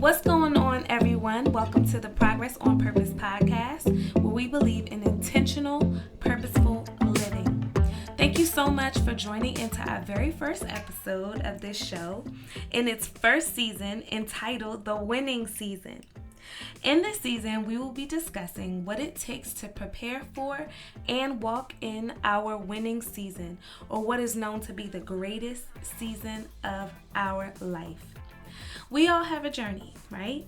What's going on, everyone? Welcome to the Progress on Purpose podcast, where we believe in intentional, purposeful living. Thank you so much for joining into our very first episode of this show in its first season, entitled The Winning Season. In this season, we will be discussing what it takes to prepare for and walk in our winning season, or what is known to be the greatest season of our life. We all have a journey, right?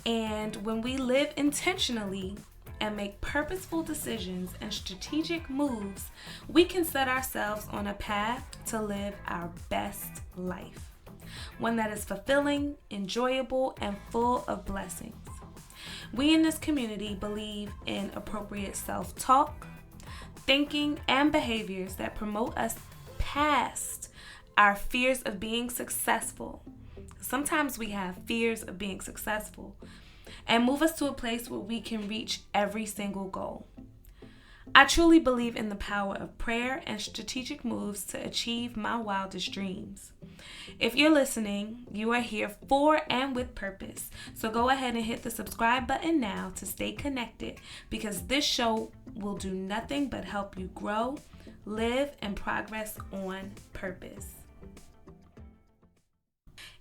And when we live intentionally and make purposeful decisions and strategic moves, we can set ourselves on a path to live our best life. One that is fulfilling, enjoyable, and full of blessings. We in this community believe in appropriate self-talk, thinking, and behaviors that promote us past our fears of being successful. Sometimes we have fears of being successful, and move us to a place where we can reach every single goal. I truly believe in the power of prayer and strategic moves to achieve my wildest dreams. If you're listening, you are here for and with purpose. So go ahead and hit the subscribe button now to stay connected, because this show will do nothing but help you grow, live, and progress on purpose.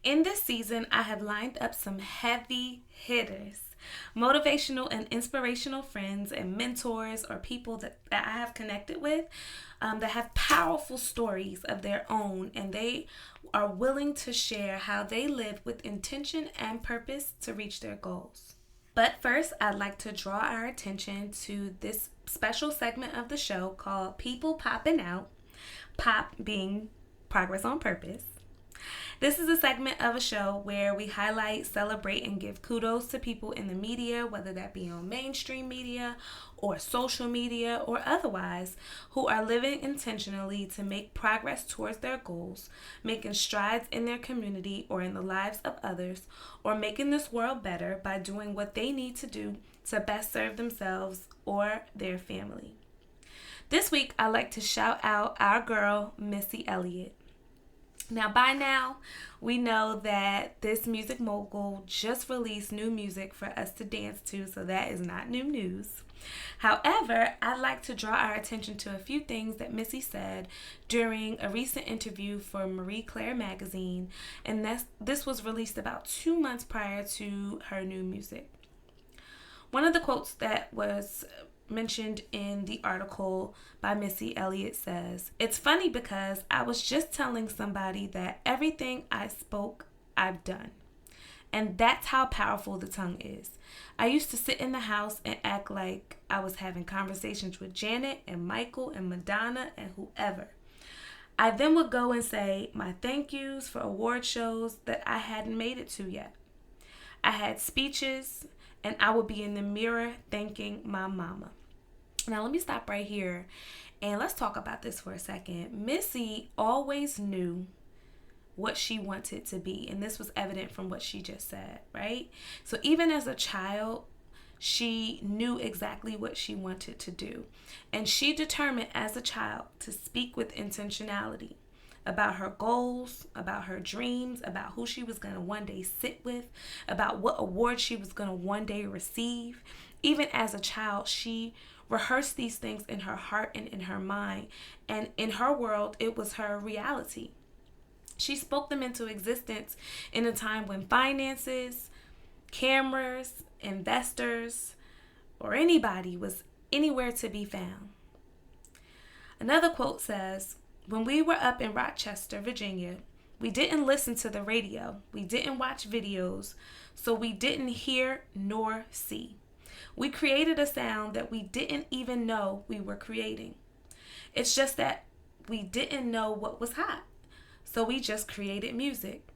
In this season, I have lined up some heavy hitters, motivational and inspirational friends and mentors, or people that I have connected with that have powerful stories of their own, and they are willing to share how they live with intention and purpose to reach their goals. But first, I'd like to draw our attention to this special segment of the show called People Popping Out, POP being Progress on Purpose. This is a segment of a show where we highlight, celebrate, and give kudos to people in the media, whether that be on mainstream media or social media or otherwise, who are living intentionally to make progress towards their goals, making strides in their community or in the lives of others, or making this world better by doing what they need to do to best serve themselves or their family. This week, I'd like to shout out our girl, Missy Elliott. Now, by now, we know that this music mogul just released new music for us to dance to, so that is not new news. However, I'd like to draw our attention to a few things that Missy said during a recent interview for Marie Claire magazine, and this was released about 2 months prior to her new music. One of the quotes that was mentioned in the article by Missy Elliott says, "It's funny because I was just telling somebody that everything I spoke, I've done. And that's how powerful the tongue is. I used to sit in the house and act like I was having conversations with Janet and Michael and Madonna and whoever. I then would go and say my thank yous for award shows that I hadn't made it to yet. I had speeches, and I would be in the mirror thanking my mama." Now, let me stop right here and let's talk about this for a second. Missy always knew what she wanted to be, and this was evident from what she just said, right? So even as a child, she knew exactly what she wanted to do, and she determined as a child to speak with intentionality about her goals, about her dreams, about who she was going to one day sit with, about what award she was going to one day receive. Even as a child, she rehearsed these things in her heart and in her mind, and in her world, it was her reality. She spoke them into existence in a time when finances, cameras, investors, or anybody was anywhere to be found. Another quote says, "When we were up in Rochester, Virginia, we didn't listen to the radio. We didn't watch videos, so we didn't hear nor see. We created a sound that we didn't even know we were creating. It's just that we didn't know what was hot, so we just created music.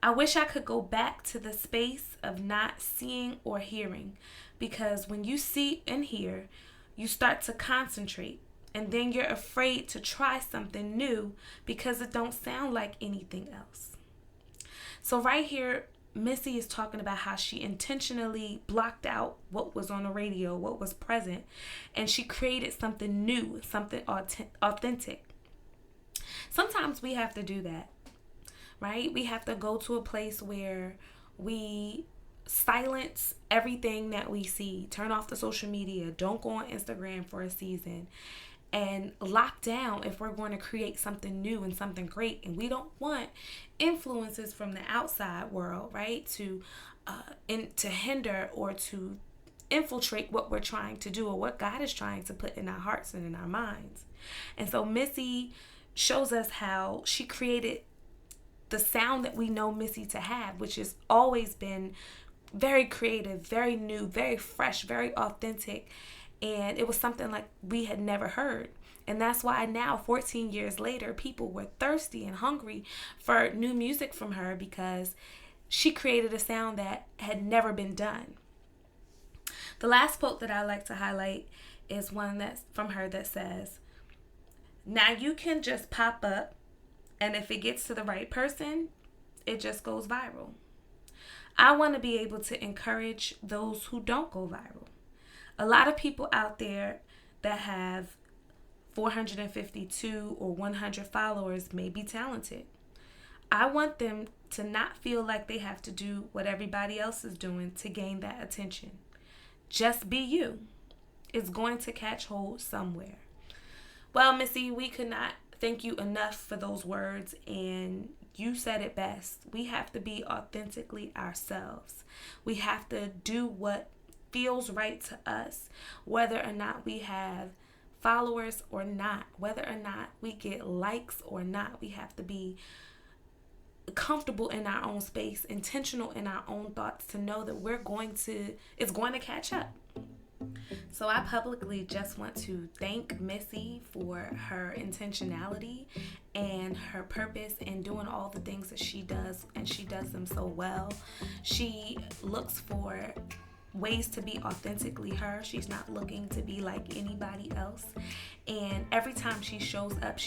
I wish I could go back to the space of not seeing or hearing, because when you see and hear, you start to concentrate, and then you're afraid to try something new because it don't sound like anything else." So right here, Missy is talking about how she intentionally blocked out what was on the radio, what was present, and she created something new, something authentic. Sometimes we have to do that, right? We have to go to a place where we silence everything that we see, turn off the social media, don't go on Instagram for a season, and lock down if we're going to create something new and something great. And we don't want influences from the outside world, right, to hinder or to infiltrate what we're trying to do or what God is trying to put in our hearts and in our minds. And so Missy shows us how she created the sound that we know Missy to have, which has always been very creative, very new, very fresh, very authentic. And it was something like we had never heard. And that's why now, 14 years later, people were thirsty and hungry for new music from her, because she created a sound that had never been done. The last quote that I like to highlight is one that's from her that says, "Now you can just pop up, and if it gets to the right person, it just goes viral." I want to be able to encourage those who don't go viral. A lot of people out there that have 452 or 100 followers may be talented. I want them to not feel like they have to do what everybody else is doing to gain that attention. Just be you. It's going to catch hold somewhere. Well, Missy, we could not thank you enough for those words, and you said it best. We have to be authentically ourselves. We have to do what feels right to us, whether or not we have followers or not, whether or not we get likes or not. We have to be comfortable in our own space, intentional in our own thoughts, to know that it's going to catch up. So I publicly just want to thank Missy for her intentionality and her purpose in doing all the things that she does, and she does them so well. She looks for ways to be authentically her. She's not looking to be like anybody else. And every time she shows up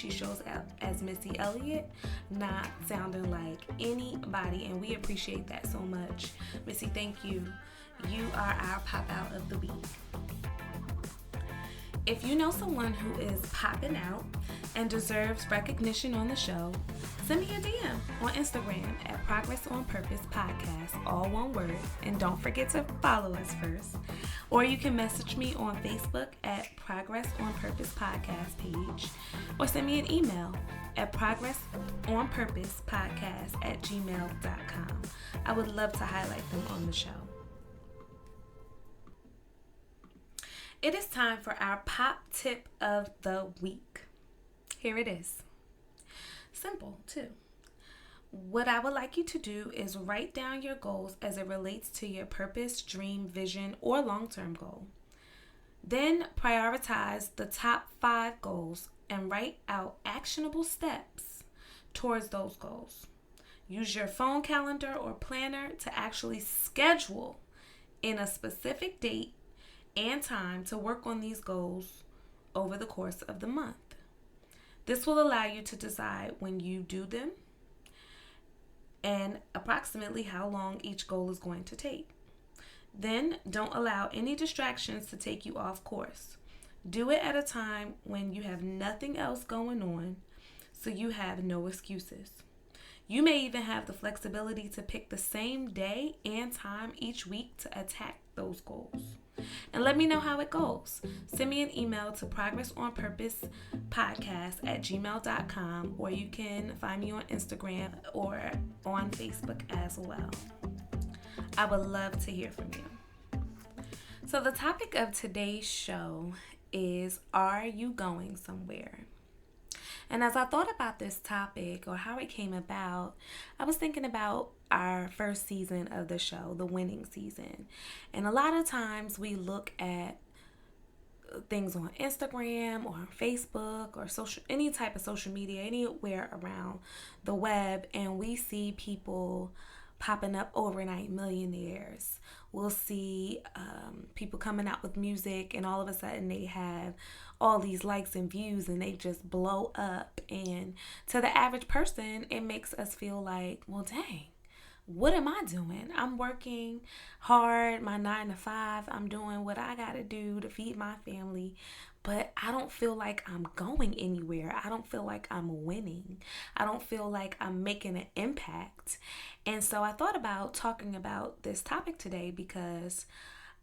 as Missy Elliott, not sounding like anybody. And we appreciate that so much. Missy, thank you. You are our pop out of the week. If you know someone who is popping out and deserves recognition on the show, send me a DM on Instagram at Progress on Purpose Podcast, all one word, and don't forget to follow us first. Or you can message me on Facebook at Progress on Purpose Podcast page, or send me an email at progressonpurposepodcast@gmail.com. I would love to highlight them on the show. It is time for our pop tip of the week. Here it is. Simple, too. What I would like you to do is write down your goals as it relates to your purpose, dream, vision, or long-term goal. Then prioritize the top 5 goals and write out actionable steps towards those goals. Use your phone calendar or planner to actually schedule in a specific date and time to work on these goals over the course of the month. This will allow you to decide when you do them and approximately how long each goal is going to take. Then don't allow any distractions to take you off course. Do it at a time when you have nothing else going on, so you have no excuses. You may even have the flexibility to pick the same day and time each week to attack those goals. And let me know how it goes. Send me an email to progressonpurposepodcast@gmail.com, or you can find me on Instagram or on Facebook as well. I would love to hear from you. So the topic of today's show is, are you going somewhere? And as I thought about this topic or how it came about, I was thinking about our first season of the show, the winning season. And a lot of times we look at things on Instagram or Facebook or any type of social media, anywhere around the web, and we see people popping up overnight millionaires. We'll see people coming out with music, and all of a sudden they have all these likes and views, and they just blow up. And to the average person, it makes us feel like, well, dang, what am I doing? I'm working hard, my 9 to 5. I'm doing what I got to do to feed my family, but I don't feel like I'm going anywhere. I don't feel like I'm winning. I don't feel like I'm making an impact. And so I thought about talking about this topic today because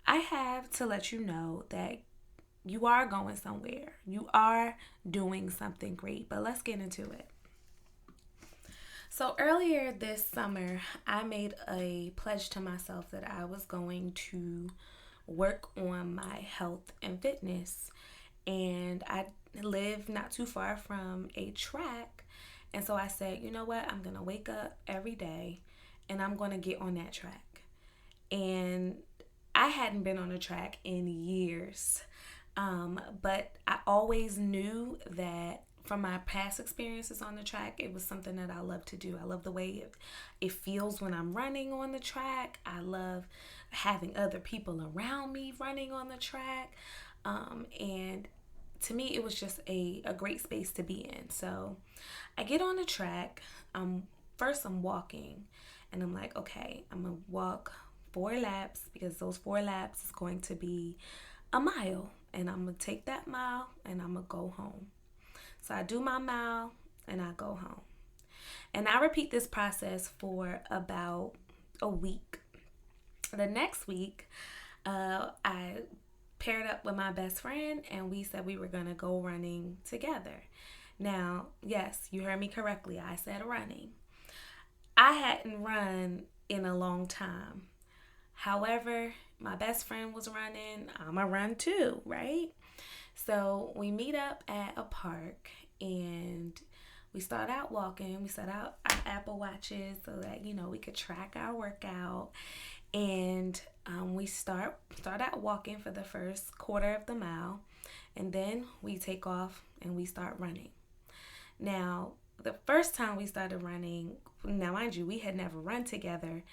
I have to let you know that you are going somewhere. You are doing something great, but let's get into it. So earlier this summer, I made a pledge to myself that I was going to work on my health and fitness. And I live not too far from a track. And so I said, you know what? I'm going to wake up every day and I'm going to get on that track. And I hadn't been on a track in years. But I always knew that from my past experiences on the track, it was something that I love to do. I love the way it feels when I'm running on the track. I love having other people around me running on the track. And to me, it was just a great space to be in. So I get on the track. First, I'm walking. And I'm like, okay, I'm going to walk 4 laps because those 4 laps is going to be a mile. And I'm going to take that mile and I'm going to go home. So I do my mile and I go home. And I repeat this process for about a week. The next week, I paired up with my best friend and we said we were going to go running together. Now, yes, you heard me correctly. I said running. I hadn't run in a long time. However, my best friend was running. I'm going to run too, right? So we meet up at a park and we start out walking. We set out our Apple Watches so that, we could track our workout. And we start out walking for the first quarter of the mile. And then we take off and we start running. Now, the first time we started running, now mind you, we had never run together.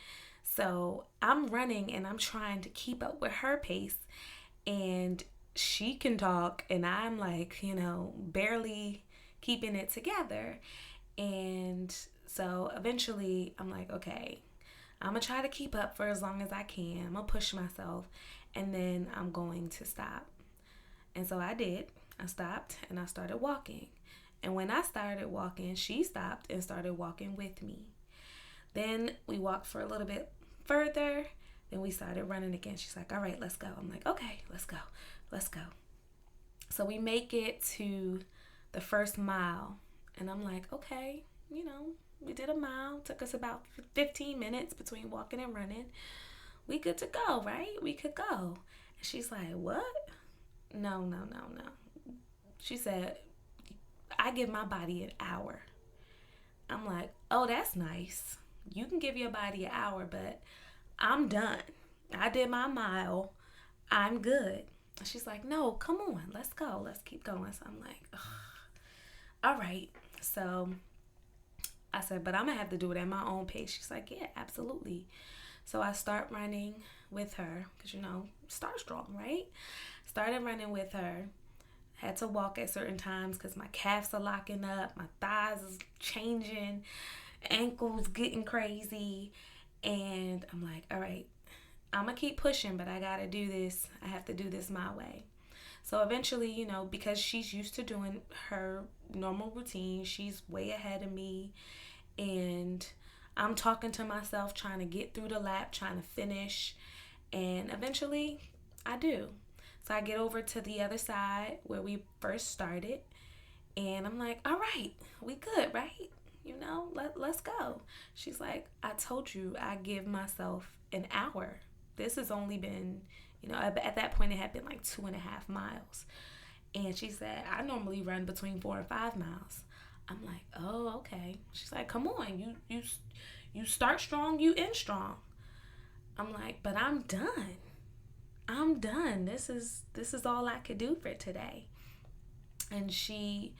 So I'm running and I'm trying to keep up with her pace. And she can talk and I'm like, barely keeping it together. And so eventually I'm like, okay, I'm going to try to keep up for as long as I can. I'm going to push myself and then I'm going to stop. And so I did. I stopped and I started walking. And when I started walking, she stopped and started walking with me. Then we walked for a little bit further. Then we started running again. She's like, all right, let's go. I'm like, okay, let's go. Let's go. So we make it to the first mile. And I'm like, okay, we did a mile. Took us about 15 minutes between walking and running. We good to go, right? We could go. And she's like, what? No. She said, I give my body an hour. I'm like, oh, that's nice. You can give your body an hour, but I'm done. I did my mile. I'm good. She's like, no, come on. Let's go. Let's keep going. So I'm like, ugh. All right. So I said, but I'm going to have to do it at my own pace. She's like, yeah, absolutely. So I start running with her because, start strong, right? Started running with her. Had to walk at certain times because my calves are locking up. My thighs is changing. Ankles getting crazy. And I'm like, all right, I'm going to keep pushing, but I got to do this. I have to do this my way. So eventually, because she's used to doing her normal routine, she's way ahead of me. And I'm talking to myself, trying to get through the lap, trying to finish. And eventually, I do. So I get over to the other side where we first started. And I'm like, all right, we good, right? Let's go. She's like, I told you I give myself an hour. This has only been, at that point it had been like 2.5 miles. And she said, I normally run between 4 and 5 miles. I'm like, oh, okay. She's like, come on, you start strong, you end strong. I'm like, but I'm done. This is all I could do for today. And she's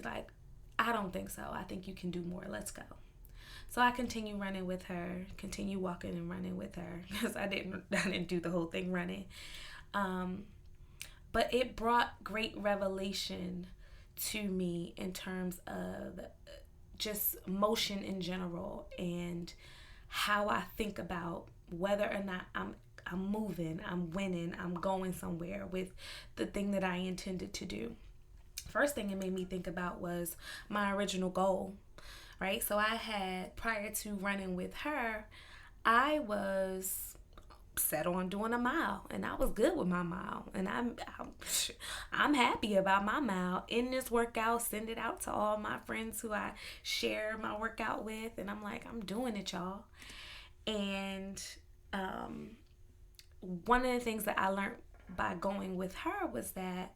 like, I don't think so. I think you can do more. Let's go. So I continue running with her, continue walking and running with her because I didn't do the whole thing running. But it brought great revelation to me in terms of just motion in general and how I think about whether or not I'm moving, I'm winning, I'm going somewhere with the thing that I intended to do. First thing it made me think about was my original goal, right? So I had, prior to running with her, I was set on doing a mile, and I was good with my mile, and I'm happy about my mile. In this workout, send it out to all my friends who I share my workout with, and I'm like, I'm doing it, y'all. And one of the things that I learned by going with her was that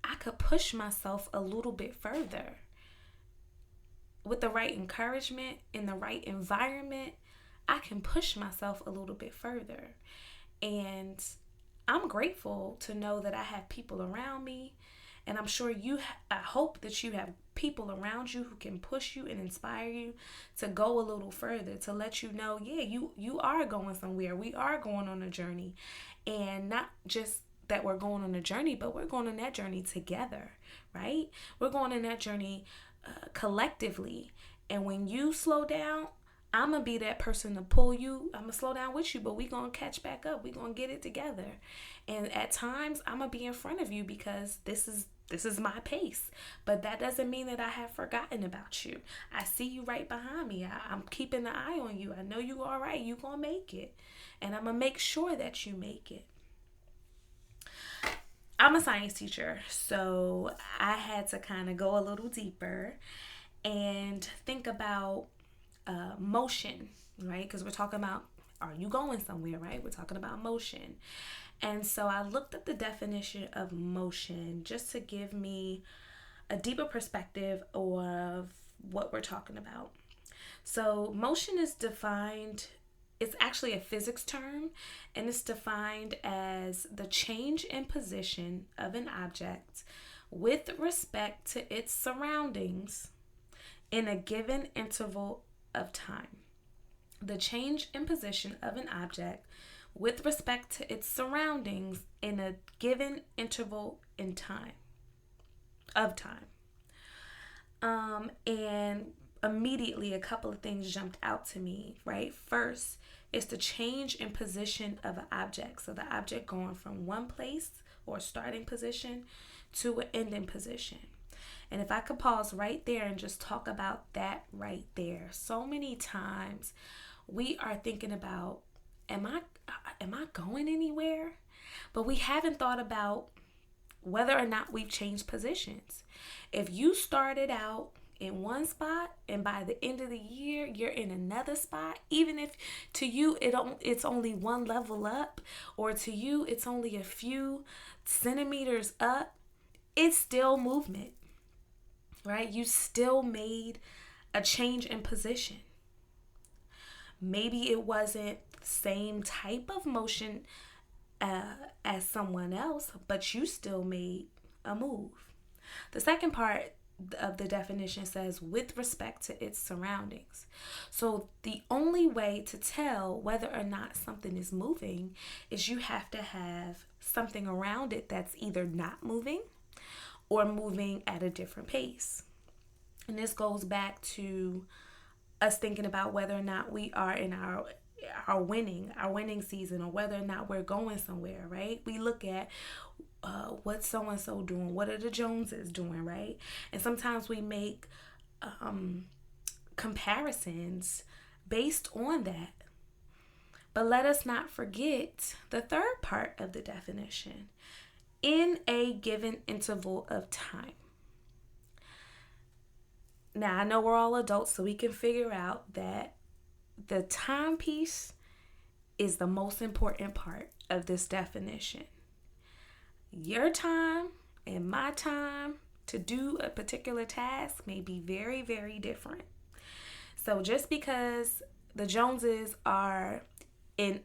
I could push myself a little bit further with the right encouragement in the right environment. I can push myself a little bit further. And I'm grateful to know that I have people around me. And I'm sure I hope that you have people around you who can push you and inspire you to go a little further, to let you know, yeah, you are going somewhere. We are going on a journey. And not just that we're going on a journey, but we're going on that journey together, right? We're going on that journey collectively. And when you slow down, I'm going to be that person to pull you. I'm going to slow down with you, but we're going to catch back up. We're going to get it together. And at times, I'm going to be in front of you because this is my pace. But that doesn't mean that I have forgotten about you. I see you right behind me. I'm keeping an eye on you. I know you all right. You're going to make it. And I'm going to make sure that you make it. I'm a science teacher, so I had to kind of go a little deeper and think about motion, right? Because we're talking about, are you going somewhere, right? We're talking about motion. And so I looked up the definition of motion just to give me a deeper perspective of what we're talking about. So motion is defined, it's actually a physics term, and it's defined as the change in position of an object with respect to its surroundings in a given interval of time. The change in position of an object with respect to its surroundings in a given interval in time. And immediately a couple of things jumped out to me, right? First, it's the change in position of an object. So the object going from one place or starting position to an ending position. And if I could pause right there and just talk about that right there. So many times we are thinking about, am I going anywhere? But we haven't thought about whether or not we've changed positions. If you started out in one spot and by the end of the year you're in another spot, even if to you it's only one level up, or to you it's only a few centimeters up, it's still movement, right? You still made a change in position. Maybe it wasn't the same type of motion as someone else, but you still made a move. The second part of the definition says with respect to its surroundings. So the only way to tell whether or not something is moving is you have to have something around it that's either not moving or moving at a different pace. And this goes back to us thinking about whether or not we are in our winning season, or whether or not we're going somewhere, right? We look at what's so-and-so doing, what are the Joneses doing, right? And sometimes we make comparisons based on that. But let us not forget the third part of the definition: in a given interval of time. Now, I know we're all adults, so we can figure out that the timepiece is the most important part of this definition. Your time and my time to do a particular task may be very, very different. So just because the Joneses are in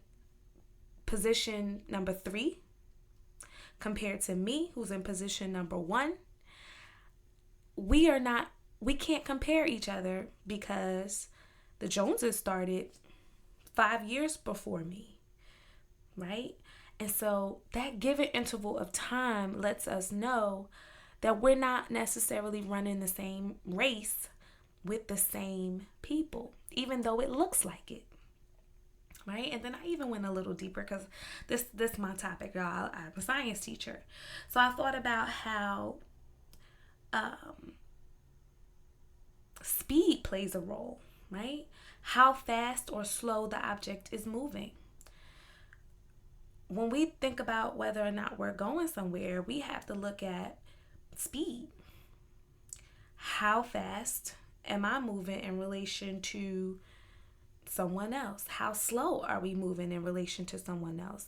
position number 3 compared to me, who's in position number 1, we can't compare each other because the Joneses started 5 years before me, right? And so that given interval of time lets us know that we're not necessarily running the same race with the same people, even though it looks like it, right? And then I even went a little deeper because this my topic, y'all. I'm a science teacher. So I thought about how speed plays a role, right? How fast or slow the object is moving. When we think about whether or not we're going somewhere, we have to look at speed. How fast am I moving in relation to someone else? How slow are we moving in relation to someone else?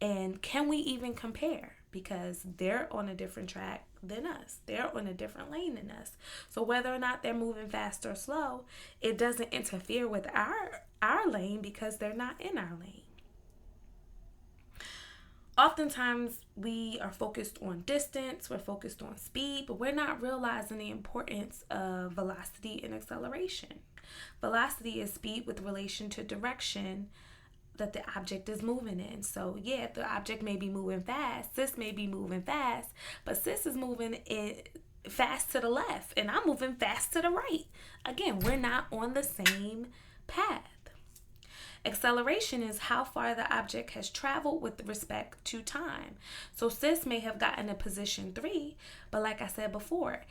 And can we even compare? Because they're on a different track than us. They're on a different lane than us. So whether or not they're moving fast or slow, it doesn't interfere with our lane because they're not in our lane. Oftentimes we are focused on distance, we're focused on speed, but we're not realizing the importance of velocity and acceleration. Velocity is speed with relation to direction that the object is moving in. So yeah, the object may be moving fast, sis may be moving fast, but sis is moving fast to the left and I'm moving fast to the right. Again, we're not on the same path. Acceleration is how far the object has traveled with respect to time. So sis may have gotten to position 3, but like I said before,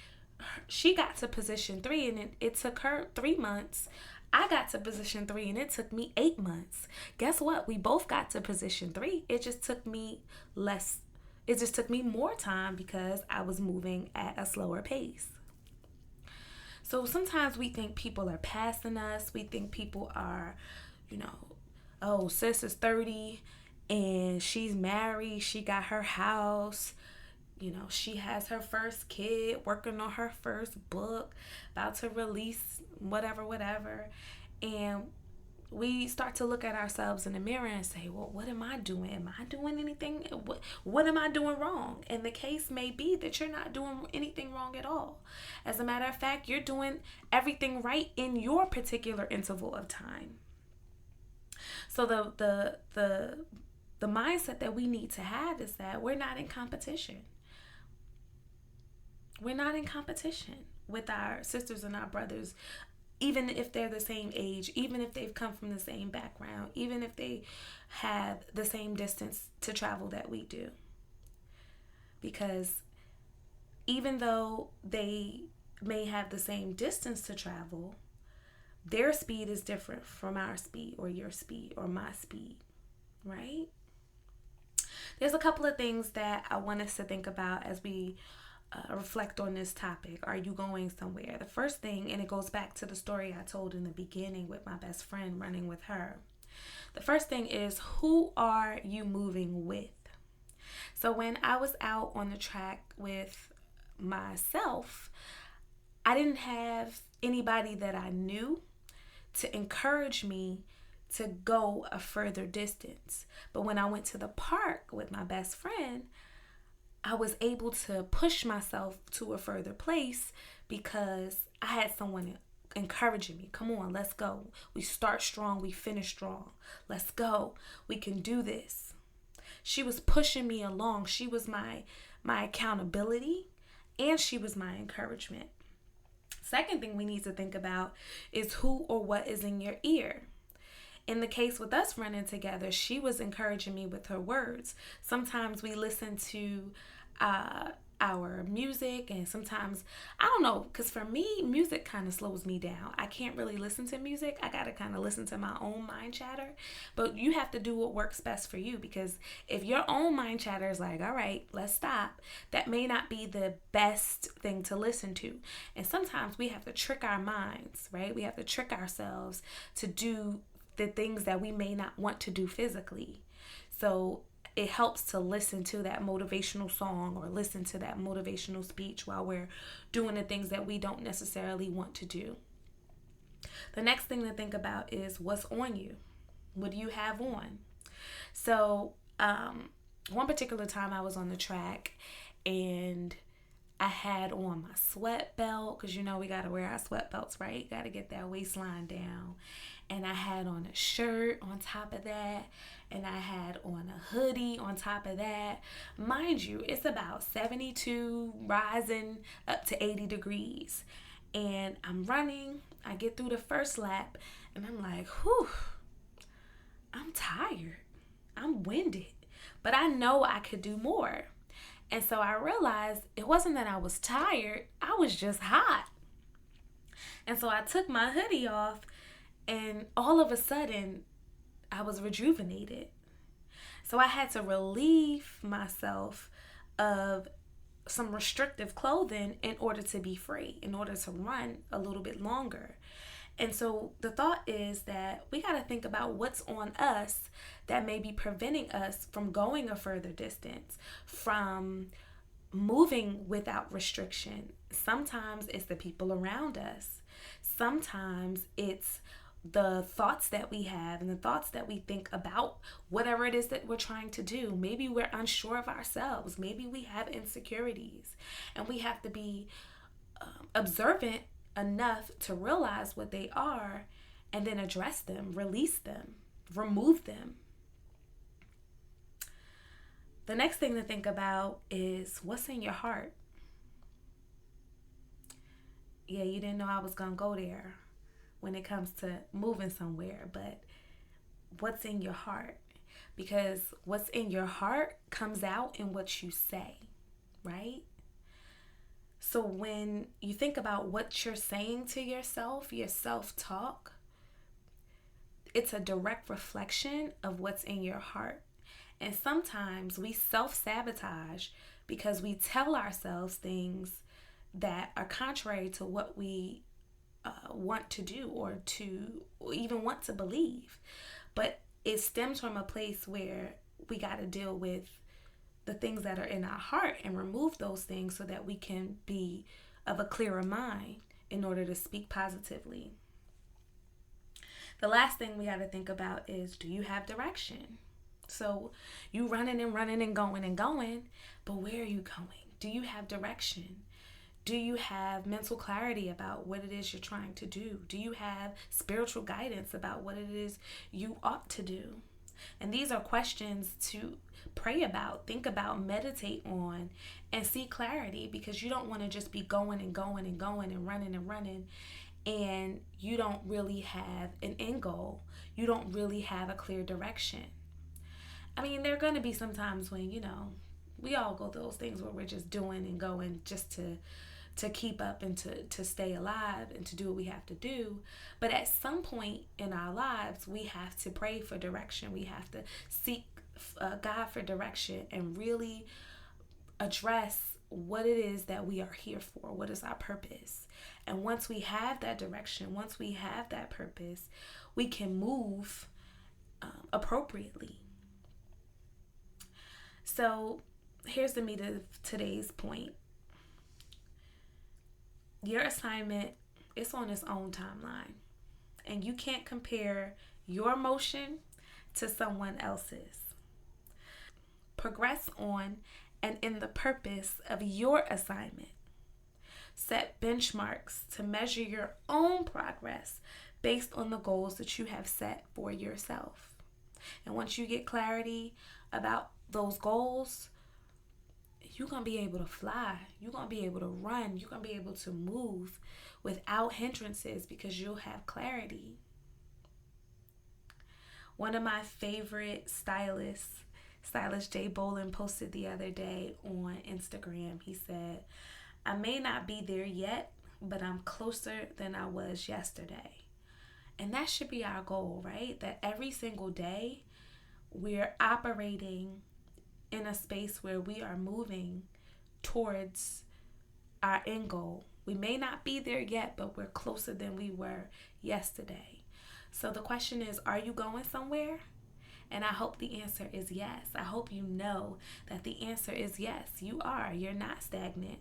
she got to position 3 and it took her 3 months. I got to position 3 and it took me 8 months. Guess what? We both got to position 3. It just took me more time because I was moving at a slower pace. So sometimes we think people are passing us. We think people are, oh, sis is 30 and she's married. She got her house. She has her first kid, working on her first book, about to release whatever. And we start to look at ourselves in the mirror and say, well, what am I doing? Am I doing anything? What am I doing wrong? And the case may be that you're not doing anything wrong at all. As a matter of fact, you're doing everything right in your particular interval of time. So the mindset that we need to have is that we're not in competition. We're not in competition with our sisters and our brothers, even if they're the same age, even if they've come from the same background, even if they have the same distance to travel that we do. Because even though they may have the same distance to travel, their speed is different from our speed or your speed or my speed, right? There's a couple of things that I want us to think about as we reflect on this topic. Are you going somewhere? The first thing, and it goes back to the story I told in the beginning with my best friend running with her. The first thing is, who are you moving with? So when I was out on the track with myself, I didn't have anybody that I knew to encourage me to go a further distance. But when I went to the park with my best friend, I was able to push myself to a further place because I had someone encouraging me. Come on, let's go. We start strong, we finish strong. Let's go. We can do this. She was pushing me along. She was my accountability, and she was my encouragement. Second thing we need to think about is who or what is in your ear. In the case with us running together, she was encouraging me with her words. Sometimes we listen to our music, and sometimes, I don't know, because for me, music kind of slows me down. I can't really listen to music. I got to kind of listen to my own mind chatter. But you have to do what works best for you, because if your own mind chatter is like, all right, let's stop, that may not be the best thing to listen to. And sometimes we have to trick our minds, right? We have to trick ourselves to do the things that we may not want to do physically. So it helps to listen to that motivational song or listen to that motivational speech while we're doing the things that we don't necessarily want to do. The next thing to think about is what's on you. What do you have on? So one particular time I was on the track and I had on my sweat belt, because we got to wear our sweat belts, right? Got to get that waistline down. And I had on a shirt on top of that. And I had on a hoodie on top of that. Mind you, it's about 72, rising up to 80 degrees. And I'm running. I get through the first lap. And I'm like, whew, I'm tired. I'm winded. But I know I could do more. And so I realized it wasn't that I was tired, I was just hot. And so I took my hoodie off, and all of a sudden, I was rejuvenated. So I had to relieve myself of some restrictive clothing in order to be free, in order to run a little bit longer. And so the thought is that we got to think about what's on us that may be preventing us from going a further distance, from moving without restriction. Sometimes it's the people around us. Sometimes it's the thoughts that we have and the thoughts that we think about whatever it is that we're trying to do. Maybe we're unsure of ourselves. Maybe we have insecurities, and we have to be observant enough to realize what they are and then address them, release them, remove them. The next thing to think about is what's in your heart. Yeah, you didn't know I was going to go there when it comes to moving somewhere, but what's in your heart? Because what's in your heart comes out in what you say, right? So when you think about what you're saying to yourself, your self-talk, it's a direct reflection of what's in your heart. And sometimes we self-sabotage because we tell ourselves things that are contrary to what we want to do or even want to believe. But it stems from a place where we got to deal with the things that are in our heart and remove those things so that we can be of a clearer mind in order to speak positively. The last thing we got to think about is, do you have direction? So you running and going, but where are you going? Do you have direction? Do you have mental clarity about what it is you're trying to do? Do you have spiritual guidance about what it is you ought to do? And these are questions to pray about, think about, meditate on, and see clarity, because you don't want to just be going and running, and you don't really have an end goal. You don't really have a clear direction. I mean, there are going to be some times when, we all go through those things where we're just doing and going just to keep up and to stay alive and to do what we have to do. But at some point in our lives, we have to pray for direction. We have to seek God for direction and really address what it is that we are here for. What is our purpose? And once we have that direction, once we have that purpose, we can move appropriately. So here's the meat of today's point. Your assignment is on its own timeline, and you can't compare your motion to someone else's. Progress on and in the purpose of your assignment. Set benchmarks to measure your own progress based on the goals that you have set for yourself. And once you get clarity about those goals, you're going to be able to fly. You're going to be able to run. You're going to be able to move without hindrances because you'll have clarity. One of my favorite stylists, Stylist Jay Bolin, posted the other day on Instagram. He said, "I may not be there yet, but I'm closer than I was yesterday." And that should be our goal, right? That every single day we're operating in a space where we are moving towards our end goal. We may not be there yet, but we're closer than we were yesterday. So the question is, are you going somewhere? And I hope the answer is yes. I hope you know that the answer is yes. You are. You're not stagnant.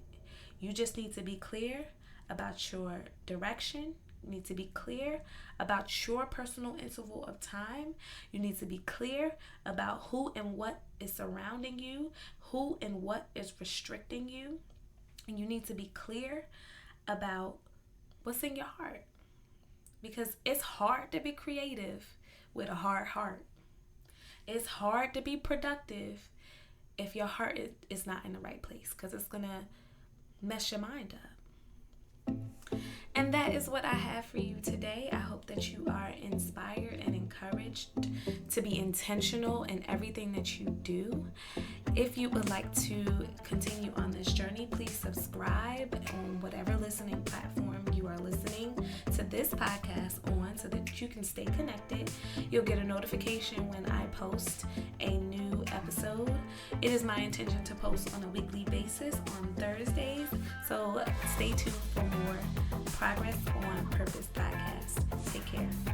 You just need to be clear about your direction. You need to be clear about your personal interval of time. You need to be clear about who and what is surrounding you, who and what is restricting you. And you need to be clear about what's in your heart. Because it's hard to be creative with a hard heart. It's hard to be productive if your heart is not in the right place, because it's going to mess your mind up. And that is what I have for you today. I hope that you are inspired and encouraged encouraged to be intentional in everything that you do. If you would like to continue on this journey, please subscribe on whatever listening platform you are listening to this podcast on so that you can stay connected. You'll get a notification when I post a new episode. It is my intention to post on a weekly basis on Thursdays, so stay tuned for more Progress on Purpose podcast. Take care.